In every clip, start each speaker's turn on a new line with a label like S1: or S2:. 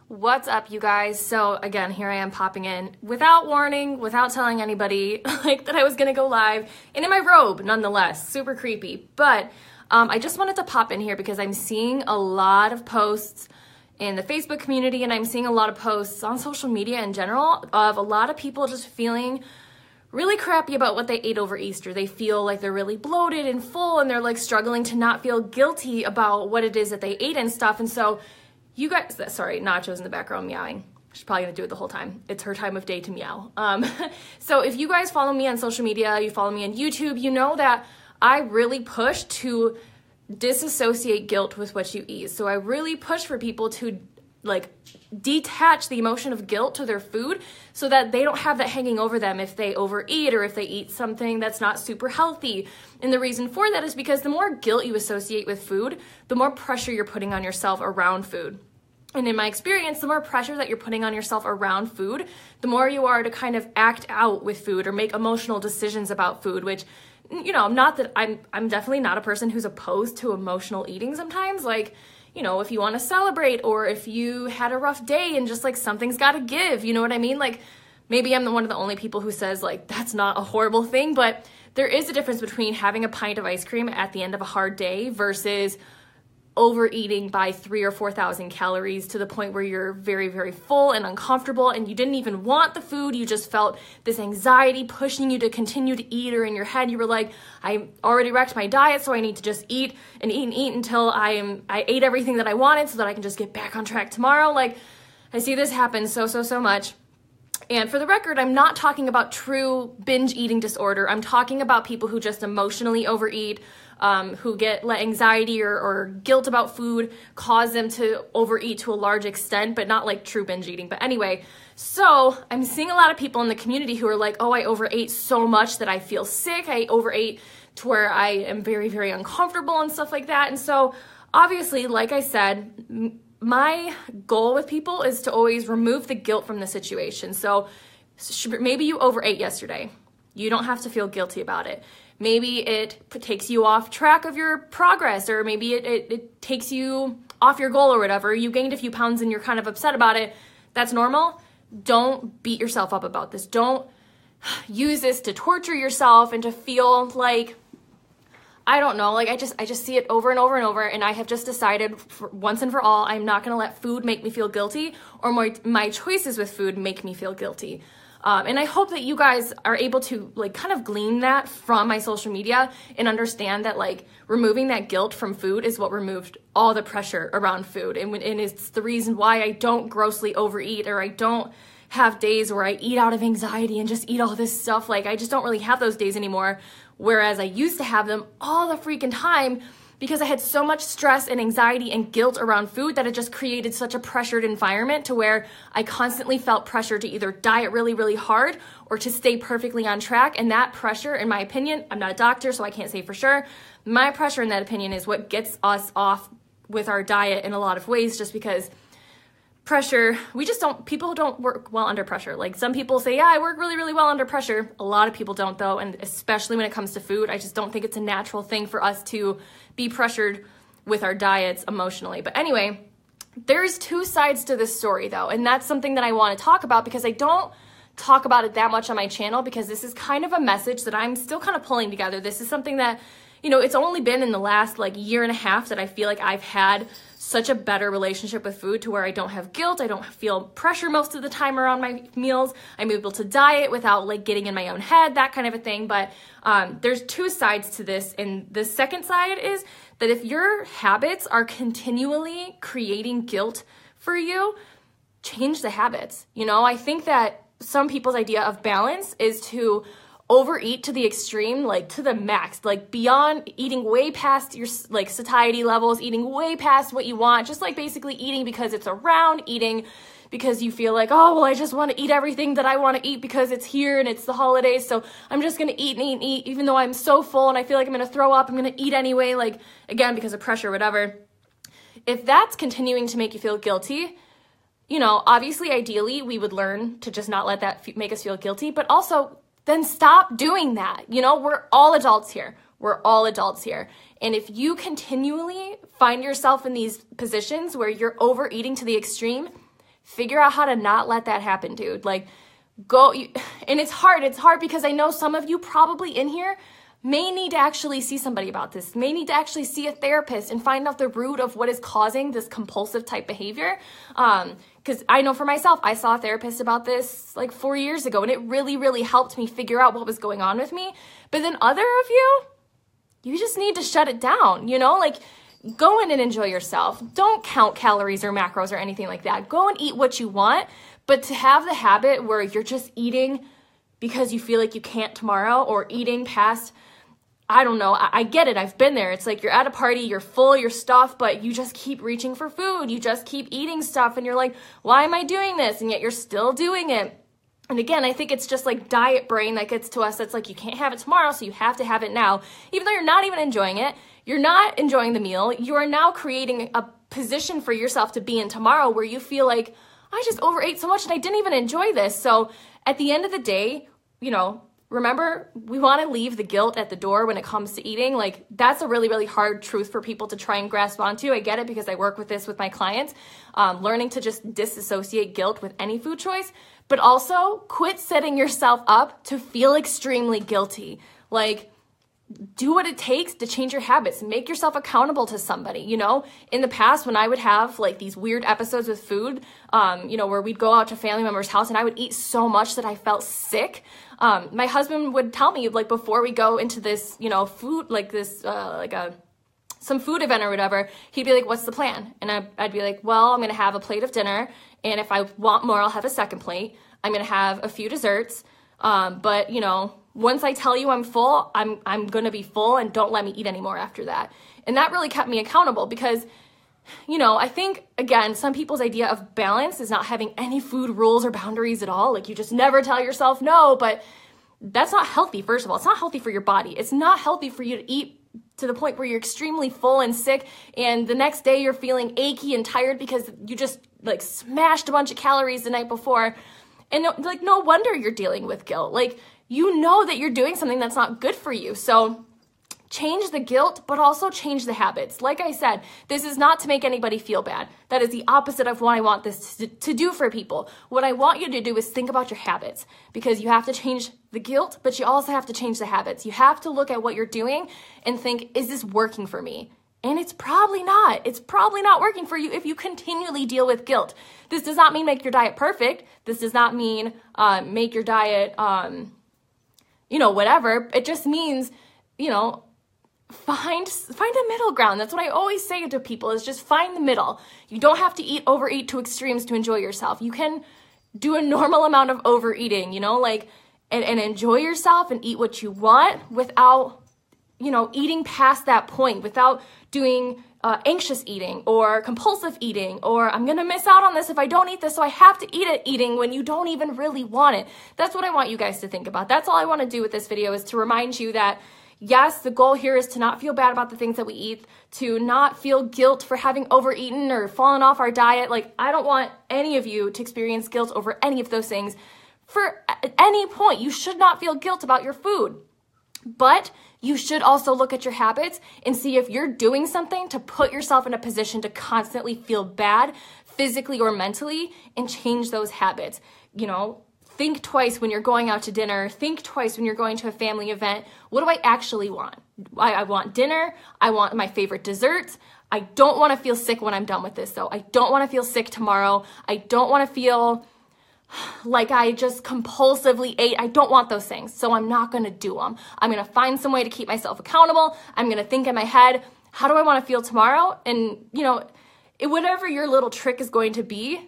S1: What's up, you guys? So again, here I am popping in without warning, without telling anybody like that I was gonna go live, and in my robe nonetheless, super creepy. But I just wanted to pop in here because I'm seeing a lot of posts in the Facebook community, and I'm seeing a lot of posts on social media in general of a lot of people just feeling really crappy about what they ate over Easter. They feel like they're really bloated and full, and they're like struggling to not feel guilty about what it is that they ate and stuff. And so you guys, sorry, Nacho's in the background meowing. She's probably gonna do it the whole time. It's her time of day to meow. So if you guys follow me on social media, you follow me on YouTube, you know that I really push to disassociate guilt with what you eat. So I really push for people to like detach the emotion of guilt to their food so that they don't have that hanging over them if they overeat or if they eat something that's not super healthy. And the reason for that is because the more guilt you associate with food, the more pressure you're putting on yourself around food. And in my experience, the more pressure that you're putting on yourself around food, the more you are to kind of act out with food or make emotional decisions about food, which, you know, not that I'm definitely not a person who's opposed to emotional eating sometimes. Like, you know, if you want to celebrate or if you had a rough day and just like something's got to give, you know what I mean? Like maybe I'm one of the only people who says like that's not a horrible thing, but there is a difference between having a pint of ice cream at the end of a hard day versus overeating by 3,000 or 4,000 calories to the point where you're very, very full and uncomfortable and you didn't even want the food. You just felt this anxiety pushing you to continue to eat, or in your head you were like, I already wrecked my diet, so I need to just eat and eat and eat until I ate everything that I wanted so that I can just get back on track tomorrow. Like I see this happen so much. And for the record, I'm not talking about true binge eating disorder. I'm talking about people who just emotionally overeat, who let anxiety or guilt about food cause them to overeat to a large extent, but not like true binge eating. But anyway, so I'm seeing a lot of people in the community who are like, oh, I overate so much that I feel sick. I overate to where I am very, very uncomfortable and stuff like that. And so obviously, like I said, my goal with people is to always remove the guilt from the situation. So maybe you overate yesterday. You don't have to feel guilty about it. Maybe it takes you off track of your progress, or maybe it takes you off your goal or whatever. You gained a few pounds and you're kind of upset about it. That's normal. Don't beat yourself up about this. Don't use this to torture yourself and to feel like, I don't know, like I just see it over and over and over, and I have just decided once and for all, I'm not going to let food make me feel guilty, or my choices with food make me feel guilty. And I hope that you guys are able to like kind of glean that from my social media and understand that like removing that guilt from food is what removed all the pressure around food. And it's the reason why I don't grossly overeat, or I don't have days where I eat out of anxiety and just eat all this stuff. Like I just don't really have those days anymore. Whereas I used to have them all the freaking time because I had so much stress and anxiety and guilt around food that it just created such a pressured environment to where I constantly felt pressure to either diet really, really hard or to stay perfectly on track. And that pressure, in my opinion, I'm not a doctor, so I can't say for sure. My pressure in that opinion is what gets us off with our diet in a lot of ways, just because pressure, people don't work well under pressure. Like some people say, yeah, I work really, really well under pressure. A lot of people don't though. And especially when it comes to food, I just don't think it's a natural thing for us to be pressured with our diets emotionally. But anyway, there's two sides to this story though. And that's something that I want to talk about because I don't talk about it that much on my channel, because this is kind of a message that I'm still kind of pulling together. This is something that, you know, it's only been in the last like year and a half that I feel like I've had such a better relationship with food to where I don't have guilt. I don't feel pressure most of the time around my meals. I'm able to diet without like getting in my own head, that kind of a thing. But there's two sides to this. And the second side is that if your habits are continually creating guilt for you, change the habits. You know, I think that some people's idea of balance is to overeat to the extreme, like to the max, like beyond eating way past your like satiety levels, eating way past what you want, just like basically eating because it's around, eating because you feel like, oh, well, I just want to eat everything that I want to eat because it's here and it's the holidays, so I'm just going to eat and eat and eat, even though I'm so full and I feel like I'm going to throw up, I'm going to eat anyway, like, again, because of pressure, whatever. If that's continuing to make you feel guilty, you know, obviously, ideally, we would learn to just not let that make us feel guilty, but also then stop doing that. You know, we're all adults here. We're all adults here. And if you continually find yourself in these positions where you're overeating to the extreme, figure out how to not let that happen, dude. Like, and it's hard because I know some of you probably in here may need to actually see somebody about this, may need to actually see a therapist and find out the root of what is causing this compulsive type behavior. Because I know for myself, I saw a therapist about this like 4 years ago, and it really, really helped me figure out what was going on with me. But then other of you just need to shut it down, like go in and enjoy yourself. Don't count calories or macros or anything like that. Go and eat what you want, but to have the habit where you're just eating because you feel like you can't tomorrow, or eating past, I don't know, I get it, I've been there. It's like you're at a party, you're full, you're stuffed, but you just keep reaching for food. You just keep eating stuff and you're like, why am I doing this? And yet you're still doing it. And again, I think it's just like diet brain that gets to us. It's like you can't have it tomorrow, so you have to have it now. Even though you're not even enjoying it, you're not enjoying the meal, you are now creating a position for yourself to be in tomorrow where you feel like, I just overate so much and I didn't even enjoy this. So at the end of the day, remember, we want to leave the guilt at the door when it comes to eating. Like, that's a really, really hard truth for people to try and grasp onto. I get it because I work with this with my clients, learning to just disassociate guilt with any food choice, but also quit setting yourself up to feel extremely guilty. Like, do what it takes to change your habits. Make yourself accountable to somebody. In the past, when I would have like these weird episodes with food, where we'd go out to family members' house and I would eat so much that I felt sick. My husband would tell me, like, before we go into this, food, like this, some food event or whatever, he'd be like, what's the plan? And I'd be like, well, I'm going to have a plate of dinner. And if I want more, I'll have a second plate. I'm going to have a few desserts. But once I tell you I'm full, I'm going to be full, and don't let me eat anymore after that. And that really kept me accountable because, I think, again, some people's idea of balance is not having any food rules or boundaries at all. Like, you just never tell yourself no, but that's not healthy. First of all, it's not healthy for your body. It's not healthy for you to eat to the point where you're extremely full and sick, and the next day you're feeling achy and tired because you just like smashed a bunch of calories the night before. And no wonder you're dealing with guilt. Like, that you're doing something that's not good for you. So change the guilt, but also change the habits. Like I said, this is not to make anybody feel bad. That is the opposite of what I want this to do for people. What I want you to do is think about your habits, because you have to change the guilt, but you also have to change the habits. You have to look at what you're doing and think, is this working for me? And it's probably not. It's probably not working for you if you continually deal with guilt. This does not mean make your diet perfect. This does not mean make your diet, whatever. It just means, find a middle ground. That's what I always say to people, is just find the middle. You don't have to overeat to extremes to enjoy yourself. You can do a normal amount of overeating, and enjoy yourself and eat what you want without, eating past that point, without doing anxious eating or compulsive eating, or I'm going to miss out on this if I don't eat this, so I have to eat it eating when you don't even really want it. That's what I want you guys to think about. That's all I want to do with this video, is to remind you that yes, the goal here is to not feel bad about the things that we eat, to not feel guilt for having overeaten or fallen off our diet. Like, I don't want any of you to experience guilt over any of those things. At any point, you should not feel guilt about your food. But you should also look at your habits and see if you're doing something to put yourself in a position to constantly feel bad, physically or mentally, and change those habits. Think twice when you're going out to dinner. Think twice when you're going to a family event. What do I actually want? I want dinner. I want my favorite desserts. I don't want to feel sick when I'm done with this, though. I don't want to feel sick tomorrow. I don't want to feel like I just compulsively ate. I don't want those things, so I'm not going to do them. I'm going to find some way to keep myself accountable. I'm going to think in my head, how do I want to feel tomorrow? And, whatever your little trick is going to be,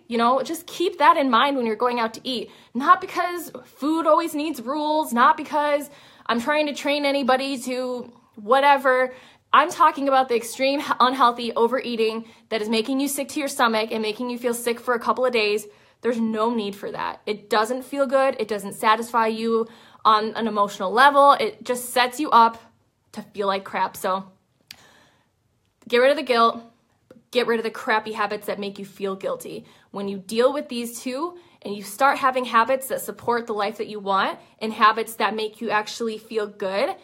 S1: just keep that in mind when you're going out to eat. Not because food always needs rules, not because I'm trying to train anybody to whatever. I'm talking about the extreme unhealthy overeating that is making you sick to your stomach and making you feel sick for a couple of days. There's no need for that. It doesn't feel good. It doesn't satisfy you on an emotional level. It just sets you up to feel like crap. So get rid of the guilt. Get rid of the crappy habits that make you feel guilty. When you deal with these two and you start having habits that support the life that you want and habits that make you actually feel good,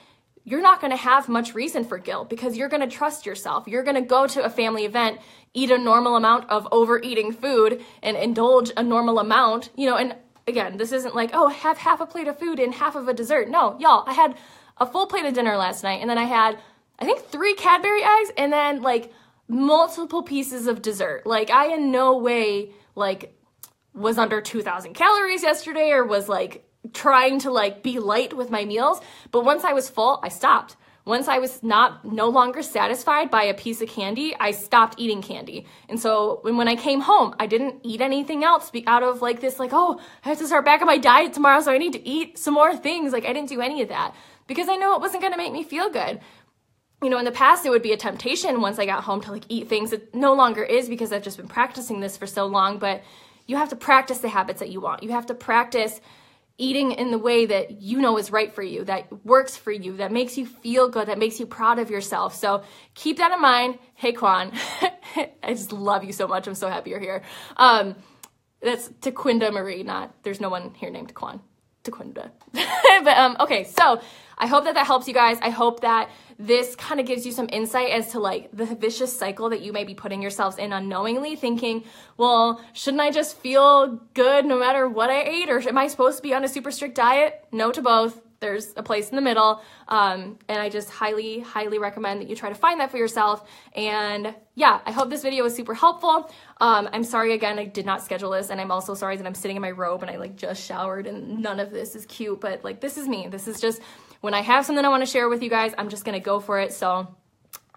S1: you're not going to have much reason for guilt because you're going to trust yourself. You're going to go to a family event, eat a normal amount of overeating food and indulge a normal amount, you know, and again, this isn't like, oh, have half a plate of food and half of a dessert. No, y'all, I had a full plate of dinner last night, and then I had, I think, 3 Cadbury eggs and then like multiple pieces of dessert. Like I in no way like was under 2,000 calories yesterday or was like trying to like be light with my meals. But once I was full, I stopped. Once I was no longer satisfied by a piece of candy, I stopped eating candy. And so when I came home, I didn't eat anything else out of like this, like, oh, I have to start back on my diet tomorrow, so I need to eat some more things. Like I didn't do any of that because I know it wasn't going to make me feel good. You know, in the past, it would be a temptation once I got home to like eat things. It no longer is because I've just been practicing this for so long, but you have to practice the habits that you want. You have to practice eating in the way that you know is right for you, that works for you, that makes you feel good, that makes you proud of yourself. So keep that in mind. Hey, Quan, I just love you so much. I'm so happy you're here. That's Taquinda Marie, there's no one here named Quan. Taquinda. But okay, so I hope that helps you guys. I hope that this kind of gives you some insight as to like the vicious cycle that you may be putting yourselves in unknowingly, thinking, well, shouldn't I just feel good no matter what I ate, or am I supposed to be on a super strict diet? No to both. There's a place in the middle, and I just highly, highly recommend that you try to find that for yourself. And yeah, I hope this video was super helpful. I'm sorry again, I did not schedule this, and I'm also sorry that I'm sitting in my robe and I like just showered and none of this is cute, but like this is me. This is just when I have something I want to share with you guys, I'm just gonna go for it. So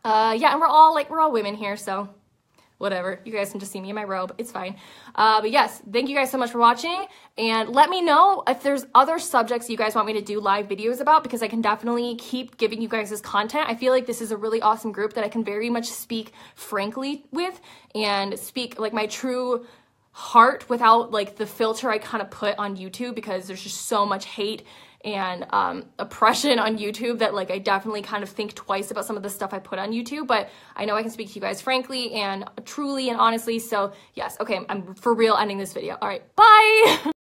S1: yeah, and we're all women here, so whatever. You guys can just see me in my robe. It's fine. But yes, thank you guys so much for watching. And let me know if there's other subjects you guys want me to do live videos about, because I can definitely keep giving you guys this content. I feel like this is a really awesome group that I can very much speak frankly with and speak like my true heart without like the filter I kind of put on YouTube, because there's just so much hate and oppression on YouTube that like I definitely kind of think twice about some of the stuff I put on YouTube. But I know I can speak to you guys frankly and truly and honestly. So yes, okay, I'm for real ending this video. All right, bye.